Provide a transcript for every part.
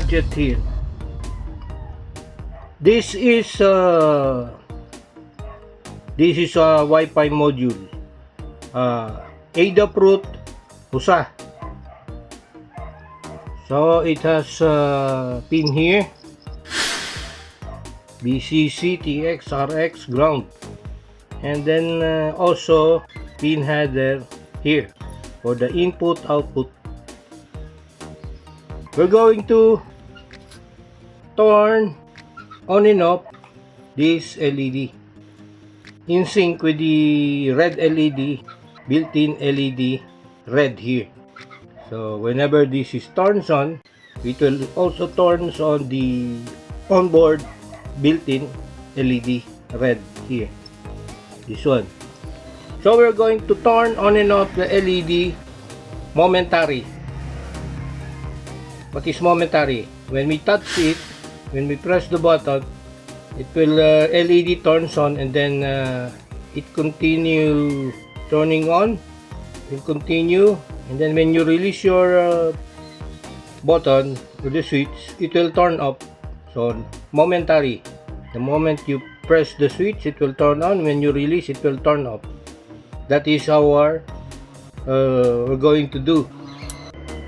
gadget here. This is a Wi-Fi module. Adafruit USA. So it has a pin here, BCC, TX, RX, ground, and then also pin header here for the input output. We're going to turn on and off this LED in sync with the red LED, built-in LED red here. So whenever this is turns on, it will also turns on the onboard built-in LED red here, this one. So we're going to turn on and off the LED momentary. What is momentary? When we touch it, when we press the button, it will LED turns on, and then it continue turning on, will continue, and then when you release your button with the switch, it will turn off. So momentary, the moment you press the switch, it will turn on. When you release, it will turn off. That is how we're going to do.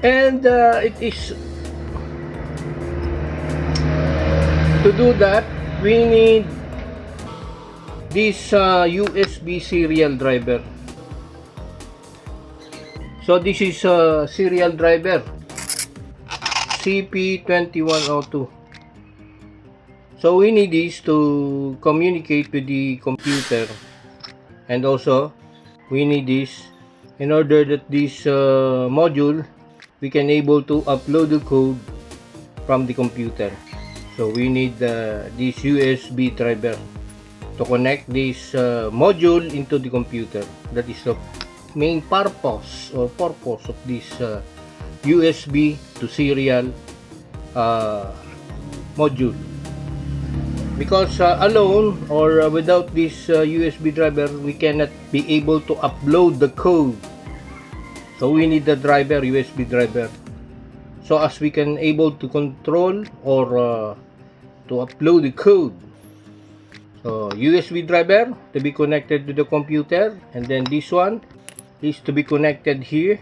And it is to do that, we need this USB serial driver. So this is a serial driver, CP2102. So we need this to communicate with the computer, and also we need this in order that this module we can able to upload the code from the computer. So we need this USB driver to connect this module into the computer. That is the main purpose of this USB to serial module. Because alone or without this USB driver, we cannot be able to upload the code. So we need the driver, USB driver, so as we can able to control or to upload the code. So USB driver to be connected to the computer, and then this one is to be connected here,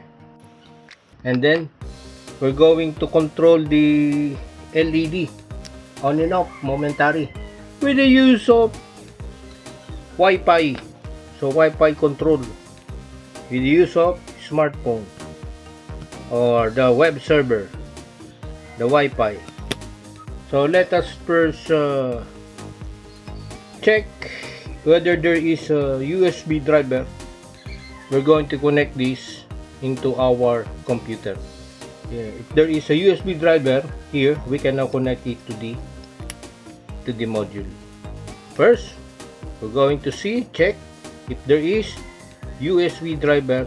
and then we're going to control the LED on and off momentary with the use of Wi-Fi. So Wi-Fi control with the use of smartphone or the web server, the Wi-Fi. So let us first check whether there is a USB driver. We're going to connect this into our computer. If there is a USB driver here, we can now connect it to the module. First, we're going to check if there is USB driver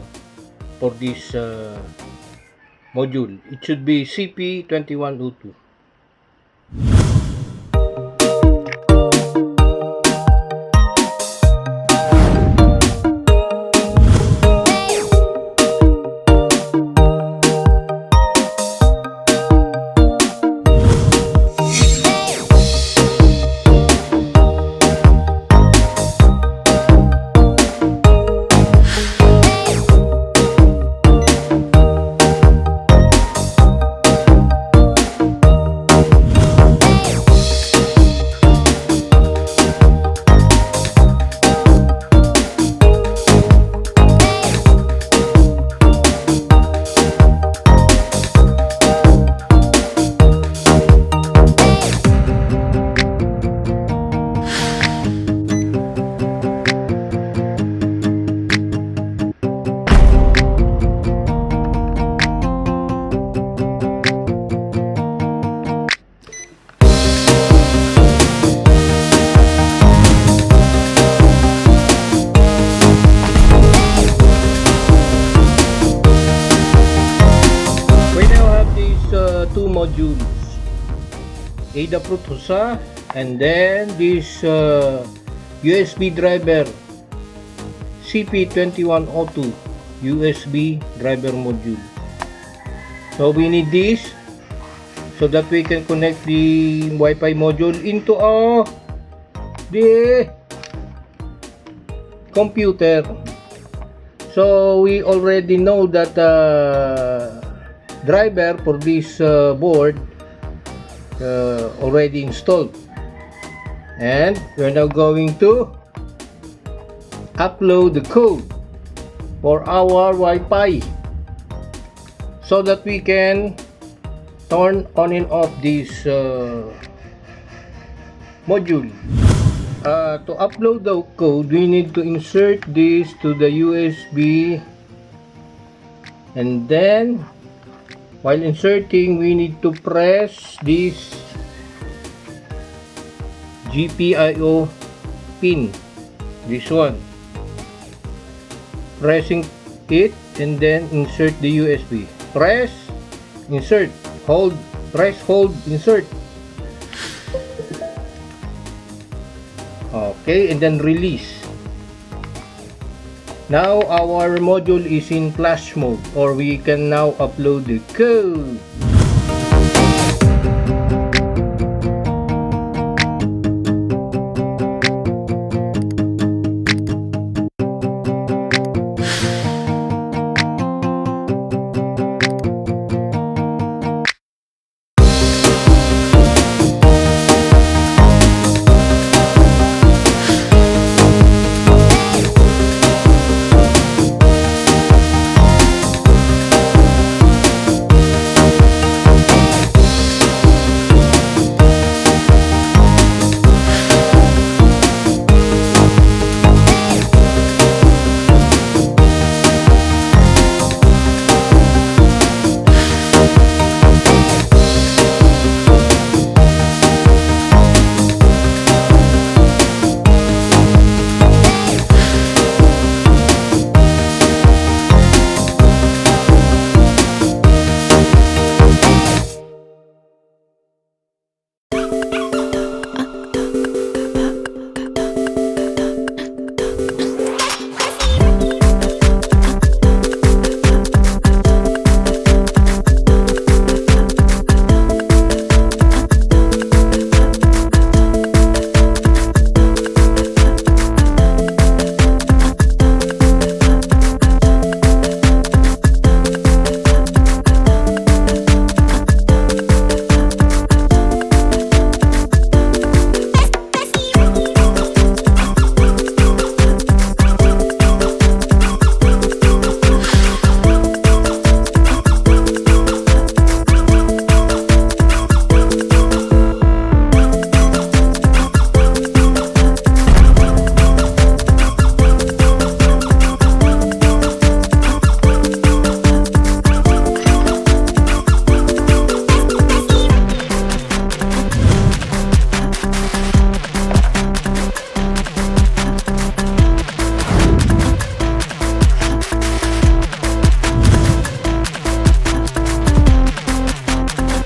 for this module. It should be CP2102. Modules, Adafruit USA, and then this USB driver, CP2102 USB driver module. So we need this so that we can connect the Wi-Fi module into the computer. So we already know that driver for this board already installed, and we're now going to upload the code for our Wi-Fi so that we can turn on and off this module. To upload the code, we need to insert this to the USB, and then while inserting, we need to press this GPIO pin, this one, pressing it, and then insert the USB. Press, insert, hold, press, hold, insert. Okay, and then release. Now our module is in flash mode, or we can now upload the code.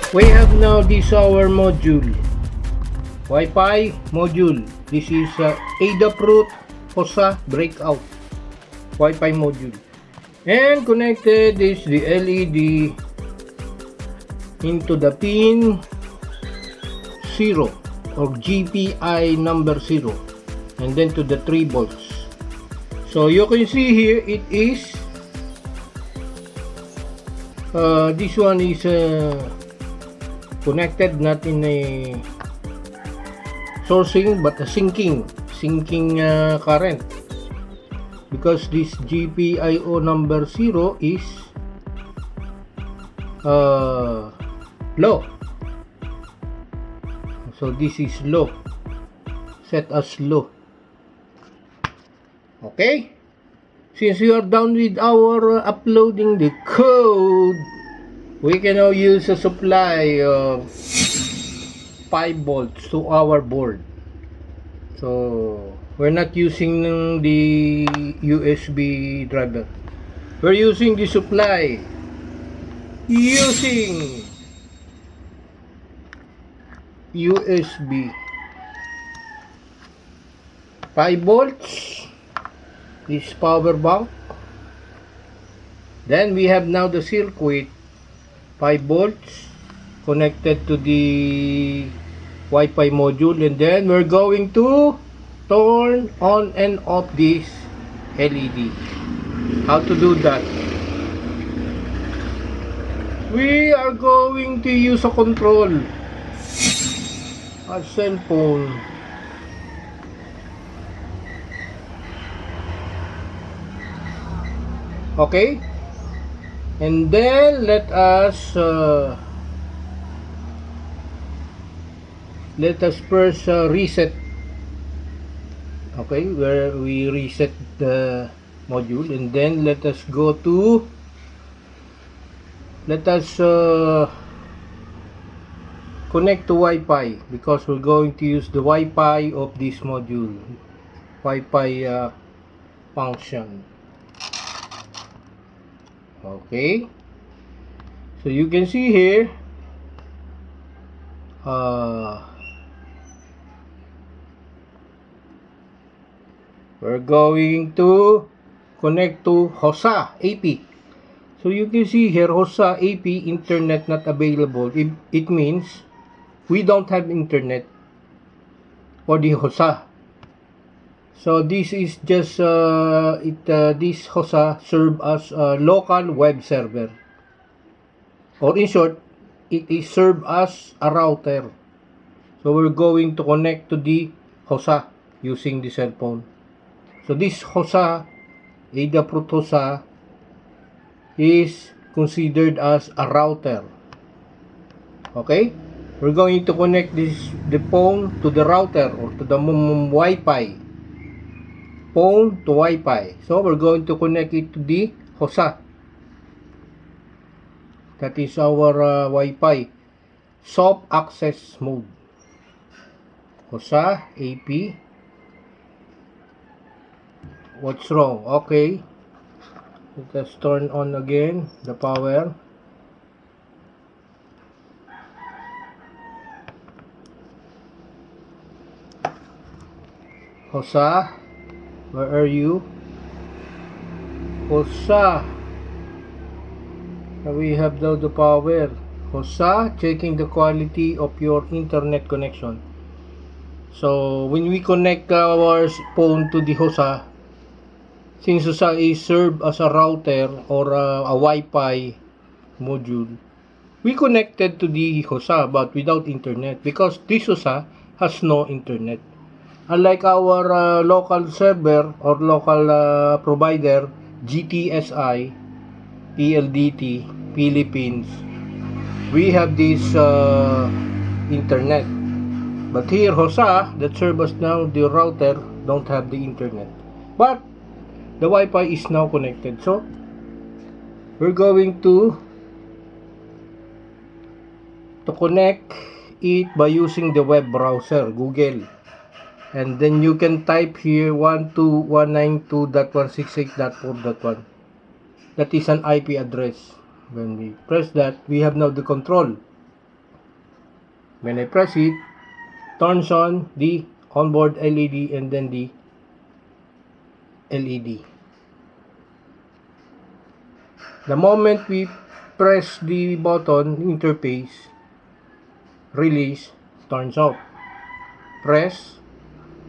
We have now this our module, Wi-Fi module. This is Adafruit HOSA breakout Wi-Fi module, and connected is the LED into the pin 0 or GPI number 0, and then to the 3 volts. So you can see here it is this one is connected not in a sourcing but a sinking current, because this GPIO number 0 is low. So this is low, set as low. Okay, since we are done with our uploading the code, we can now use a supply of 5 volts to our board. So we're not using the USB driver, we're using the supply using USB 5 volts, this power bank. Then we have now the circuit 5 volts connected to the Wi-Fi module, and then we're going to turn on and off this LED. How to do that? We are going to use a control, a cell phone. Okay, and then let us first reset. Okay, where we reset the module, and then let us connect to Wi-Fi, because we're going to use the Wi-Fi of this module, Wi-Fi function. Okay, so you can see here, we're going to connect to HOSA AP. So you can see here, HOSA AP internet not available. It means we don't have internet for the HOSA. So this is just this HOSA serve as a local web server, or in short, it is served as a router. So we're going to connect to the HOSA using the cell phone. So this HOSA, Adafruit HOSA, is considered as a router. Okay, we're going to connect the phone to the router, or to the Wi-Fi. Phone to Wi-Fi. So we're going to connect it to the HOSA. That is our Wi-Fi soft access mode. HOSA AP. What's wrong? Okay, let us turn on again the power. HOSA, where are you? HOSA, we have now the power. HOSA, checking the quality of your internet connection. So when we connect our phone to the HOSA, since HOSA is served as a router or a Wi-Fi module, we connected to the HOSA but without internet, because this HOSA has no internet. Unlike our local server or local provider, GTSI, PLDT, Philippines, we have this internet. But here, HOSA, that serves now the router, don't have the internet. But the Wi-Fi is now connected. So we're going to connect it by using the web browser, Google. And then you can type here 192.168.4.1. That is an IP address. When we press that, we have now the control. When I press it, turns on the onboard LED and then the LED. The moment we press the button, interface, release, turns off. Press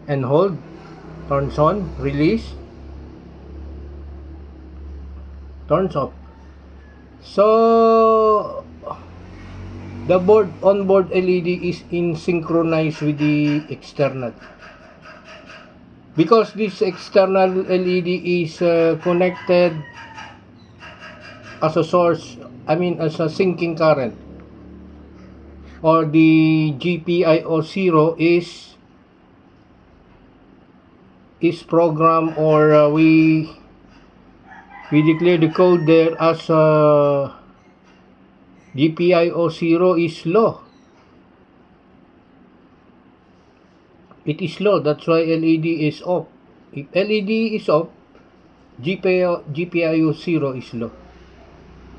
and hold, turns on, release, turns off. So the onboard LED is in synchronized with the external, because this external LED is connected as a source, as a sinking current, or the GPIO 0 is program, or we declare the code there as GPIO 0 is low. It is low, that's why LED is off. If LED is off, GPIO 0 is low.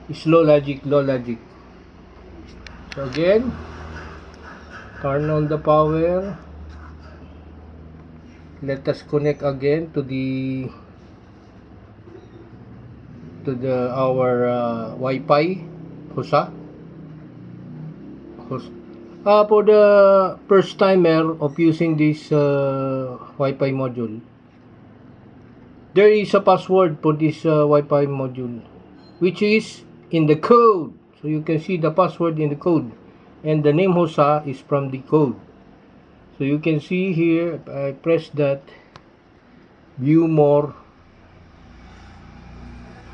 It's low logic. So again, turn on the power. Let us connect again to our Wi-Fi HOSA. For the first timer of using this Wi-Fi module, there is a password for this Wi-Fi module, which is in the code. So you can see the password in the code, and the name HOSA is from the code. So you can see here, if I press that, view more.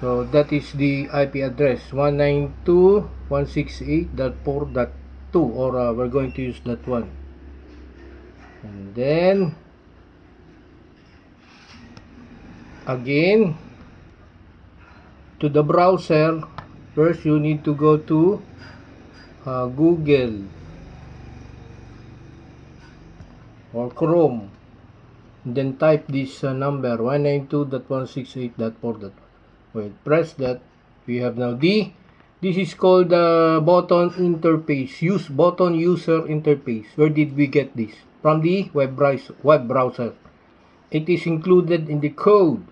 So that is the IP address 192.168.4.2, or we're going to use that one. And then again, to the browser, first you need to go to Google or Chrome, then type this number 192.168.4.1. Wait, press that. We have now this is called the button interface, button user interface. Where did we get this? From the web browser. It is included in the code.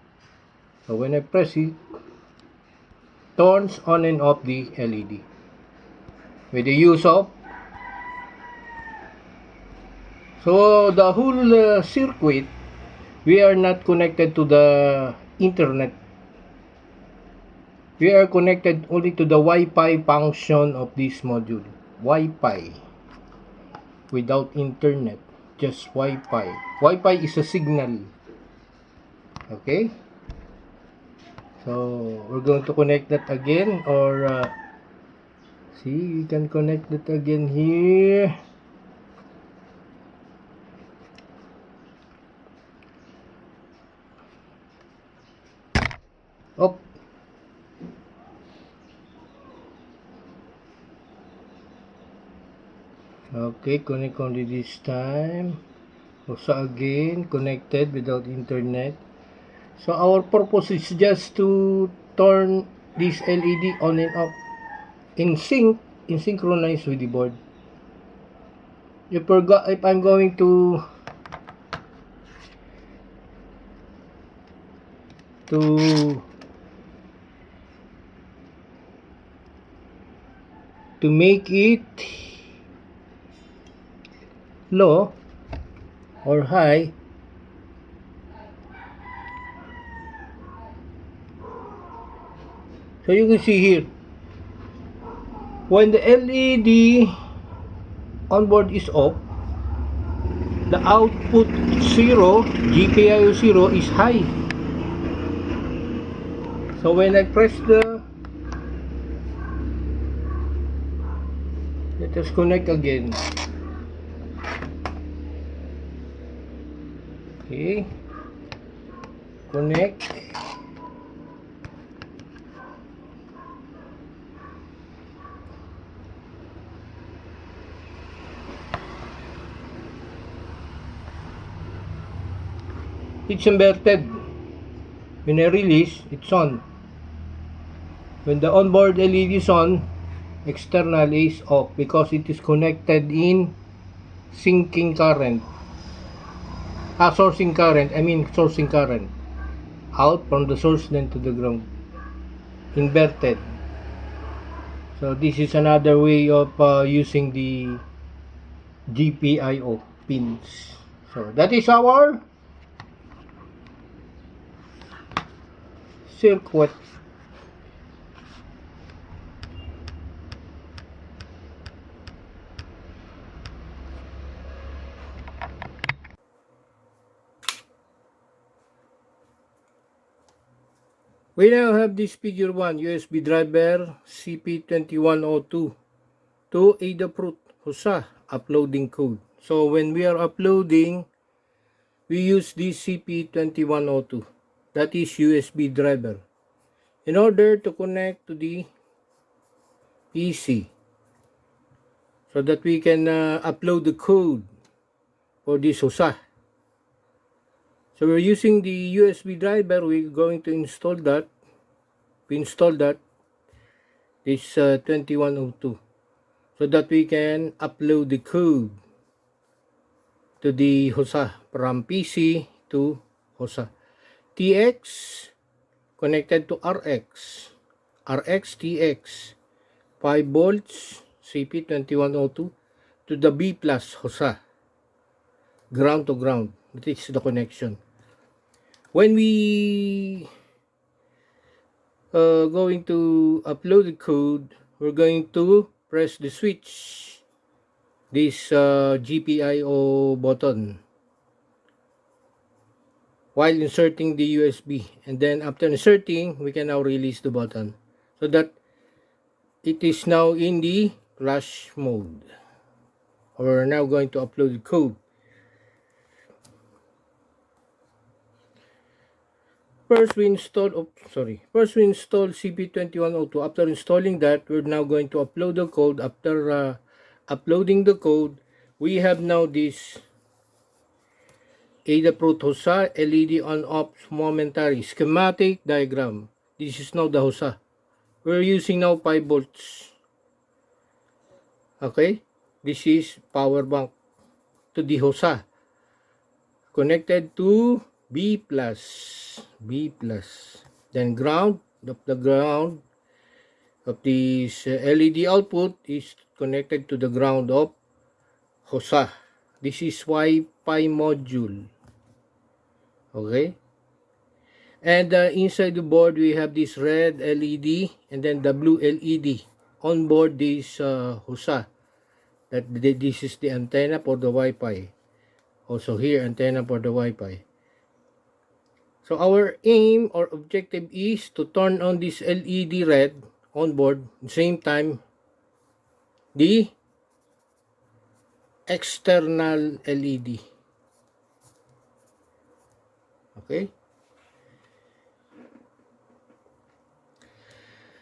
So when I press it, turns on and off the LED with the use of. So the whole circuit, we are not connected to the internet. We are connected only to the Wi-Fi function of this module. Wi-Fi without internet, just Wi-Fi. Wi-Fi is a signal. Okay, so we're going to connect that again, or see, you can connect it again here. Oh, okay, connect only this time. Also again, connected without internet. So our purpose is just to turn this LED on and off in synchronize with the board. If I'm going to make it low or high, so you can see here, when the LED onboard is off, the output 0, GPIO 0 is high. So when I press let us connect again. Okay, connect. It's inverted. When I release, it's on. When the onboard LED is on, external is off because it is connected in sourcing current, sourcing current out from the source then to the ground, inverted. So this is another way of using the GPIO pins. So that is our circuit. We now have this figure 1 USB driver CP2102 to Adafruit HOSA uploading code. So when we are uploading, we use this CP2102, that is USB driver, in order to connect to the PC so that we can upload the code for this HOSA. So we're using the USB driver. We're going to install that. We install that, this 2102, so that we can upload the code to the HOSA from PC to HOSA. TX connected to RX, TX, 5 volts, CP2102 to the B plus HOSA, ground to ground. That is the connection. When we going to upload the code, we're going to press the switch, this GPIO button, while inserting the USB, and then after inserting, we can now release the button so that it is now in the flash mode. We're now going to upload the code. First we install CP2102. After installing that, we're now going to upload the code. After uploading the code, we have now this Adafruit HOSA LED on off momentary schematic diagram. This is now the HOSA. We're using now 5 volts. Okay, this is power bank to the HOSA connected to B plus, then ground. The ground of this LED output is connected to the ground of HOSA. This is Wi-Fi module. Okay, and inside the board we have this red LED and then the blue LED on board this HOSA. This is the antenna for the Wi-Fi. Also here, antenna for the Wi-Fi. So our aim or objective is to turn on this LED red on board, at the same time the external LED. Okay.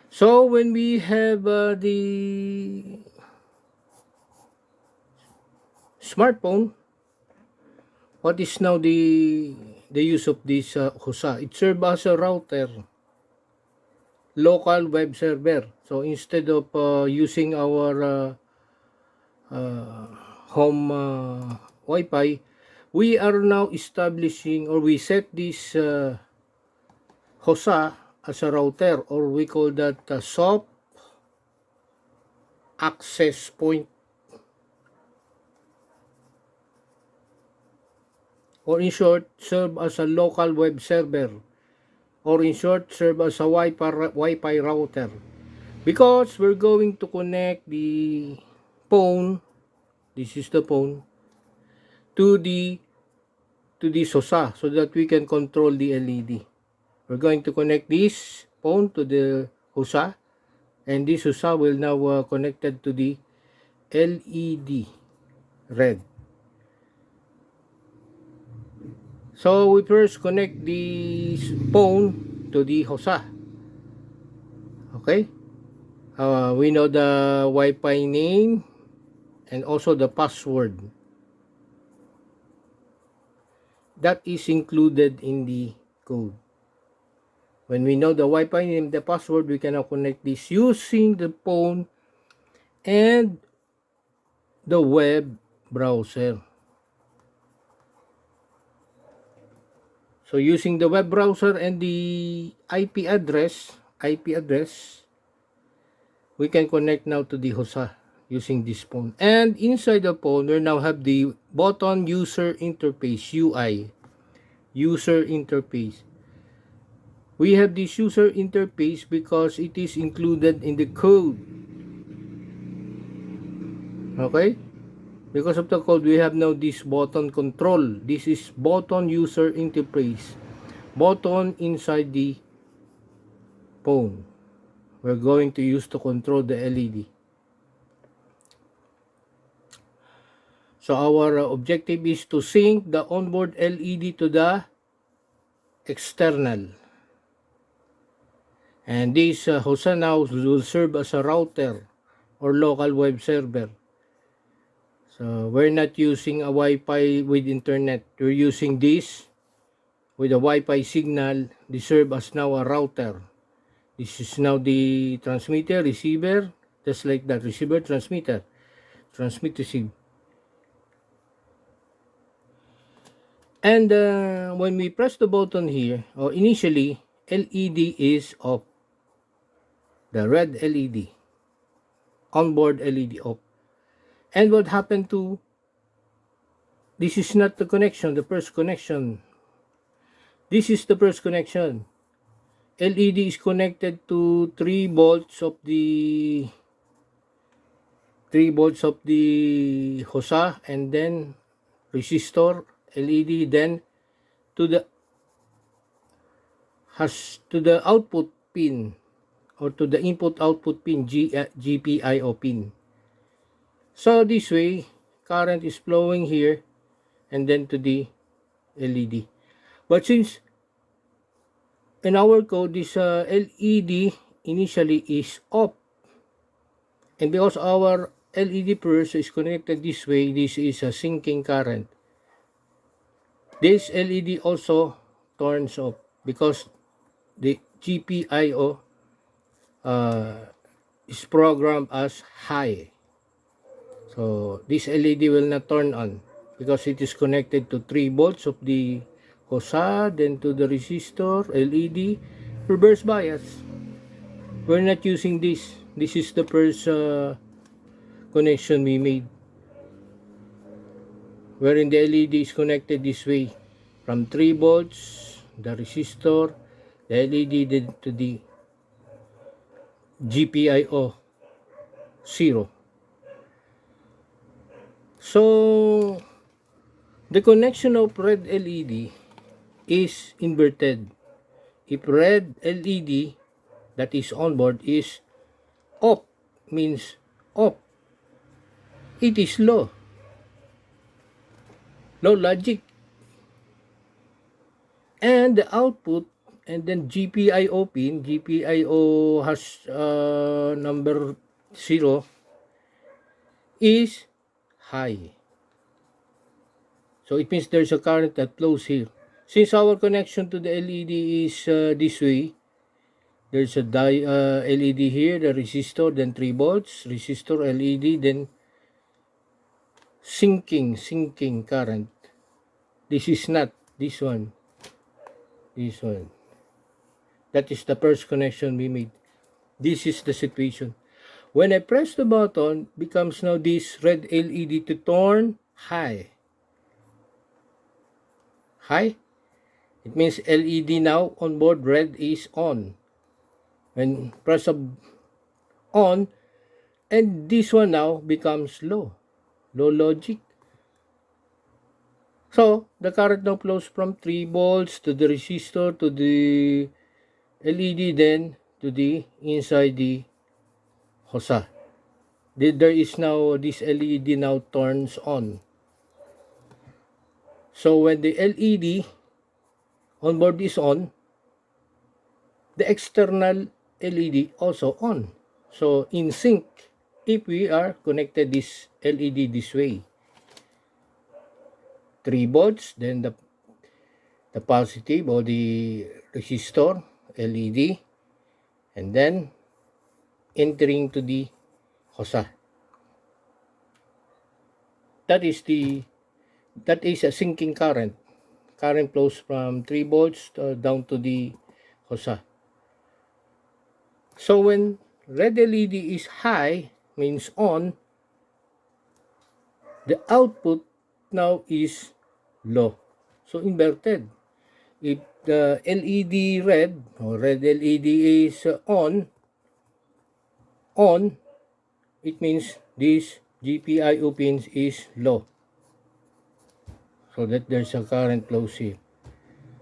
So when we have the smartphone, what is now the use of this HOSA? It serves as a router, local web server. So instead of using our home Wi-Fi, we are now establishing, or we set this HOSA as a router, or we call that soft access point, or in short, serve as a local web server, or in short, serve as a Wi-Fi router, because we're going to connect the phone, this is the phone, to the HOSA so that we can control the LED. We're going to connect this phone to the HOSA, and this HOSA will now connected to the LED red. So we first connect the phone to the HOSA. Okay, we know the Wi-Fi name and also the password that is included in the code. When we know the Wi-Fi name, the password, we can now connect this using the phone and the web browser. So using the web browser and the IP address, we can connect now to the HOSA using this phone. And inside the phone, we now have the button user interface, UI, user interface. We have this user interface because it is included in the code. Okay? Because of the code, we have now this button control. This is button user interface. Button inside the phone. We're going to use to control the LED. So our objective is to sync the onboard LED to the external. And this HOSA now will serve as a router or local web server. So we're not using a Wi-Fi with internet. We're using this with a Wi-Fi signal. This serves as now a router. This is now the transmitter, receiver, just like that. Receiver, transmitter, transmit, receive. And when we press the button here, or initially, LED is off. The red LED. onboard LED off. And what happened to, this is not the connection, the first connection. This is the first connection. LED is connected to 3 volts of the hosa, and then resistor LED, then to the output pin, or to the input output pin, GPIO pin. So this way current is flowing here and then to the LED. But since in our code this LED initially is off, and because our LED pulse is connected this way, this is a sinking current. This LED also turns off because the GPIO is programmed as high. So this LED will not turn on because it is connected to 3 volts of the hosa, then to the resistor LED, reverse bias. We're not using this. This is the first connection we made, wherein the LED is connected this way from 3 volts, the resistor, the LED, then to the GPIO 0. So the connection of red LED is inverted. If red LED that is on board is off, means off, it is low logic, and the output, and then GPIO pin, GPIO has number 0, is high. So it means there's a current that flows here. Since our connection to the LED is this way, there's a LED here, the resistor, then 3 volts, resistor, LED, then sinking current. This is not this one. That is the first connection we made. This is the situation. When I press the button, becomes now this red LED to turn high. High? It means LED now on board red is on. When press on, and this one now becomes low logic. So the current now flows from 3 volts to the resistor, to the LED, then to the inside the hosa. There is now this LED now turns on. So when the LED on board is on, the external LED also on. So in sync if we are connected this LED this way. 3 volts, then the positive or the resistor LED, and then entering to the hosa. That is a sinking current. Current flows from 3 volts down to the hosa. So when red LED is high, means on, the output now is low. So inverted. If the LED red or red LED is on, it means this GPIO pins is low. So that there's a current flows here.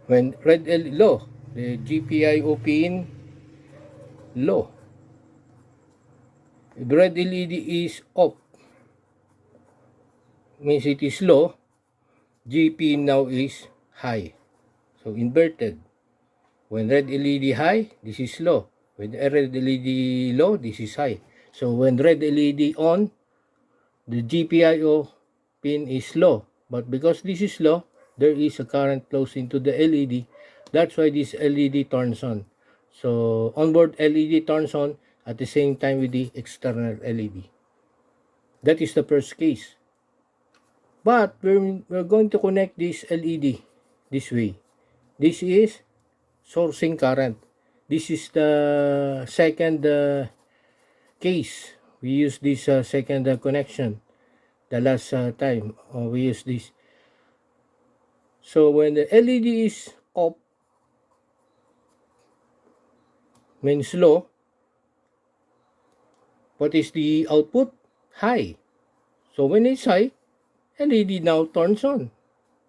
When red LED low, the GPIO pin low. If red LED is off, means it is low, GP now is high. So inverted. When red LED high, this is low. When red LED low, this is high. So when red LED on, the GPIO pin is low. But because this is low, there is a current flows into the LED. That's why this LED turns on. So onboard LED turns on at the same time with the external LED. That is the first case. But we're going to connect this LED this way. This is sourcing current. This is the second case We use this second connection the last time we use this. So when the LED is off, means low, what is the output? High. So when it's high, LED now turns on.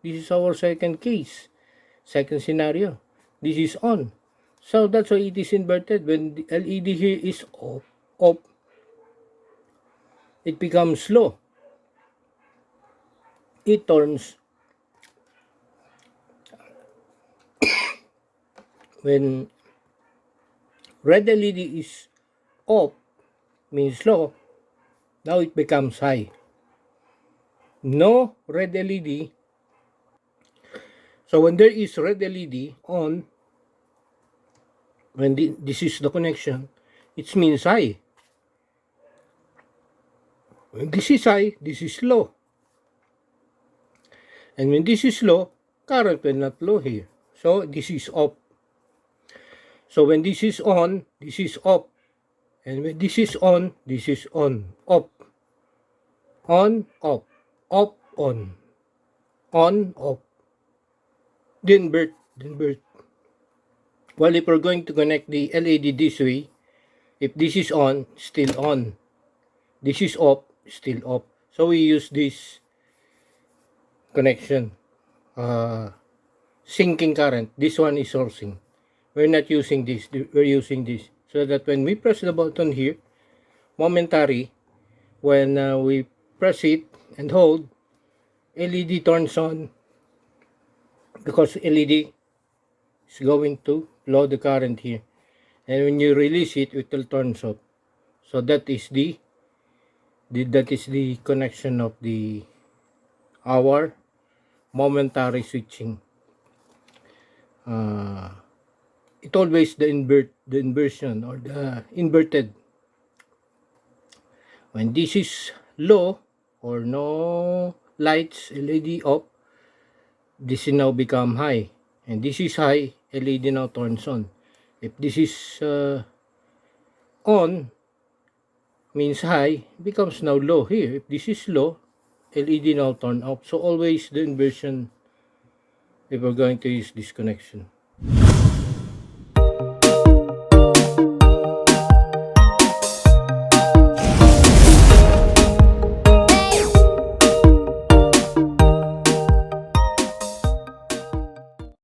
This is our second case, second scenario. This is on. So that's why it is inverted. When the LED here is off, it becomes low. It turns. When red LED is off, means low, now it becomes high. No red LED. So when there is red LED on, when this is the connection, it means high. When this is high, this is low. And when this is low, current will not flow here. So this is off. So when this is on, this is off. And when this is on, this is on. Off. On, off. Off, on. On, off. Then invert. Well, if we're going to connect the LED this way, if this is on, still on. This is off, still off. So we use this connection. Sinking current. This one is sourcing. We're not using this. We're using this. So that when we press the button here, momentary, when we press it and hold, LED turns on, because LED is going to flow the current here. And when you release it, it will turn off. So that is the connection of our momentary switching. It always the inversion or the inverted. When this is low or no lights, LED off, this is now become high, and this is high, LED now turns on. If this is on, means high, becomes now low here. If this is low, LED now turn off. So always the inversion if we're going to use this connection.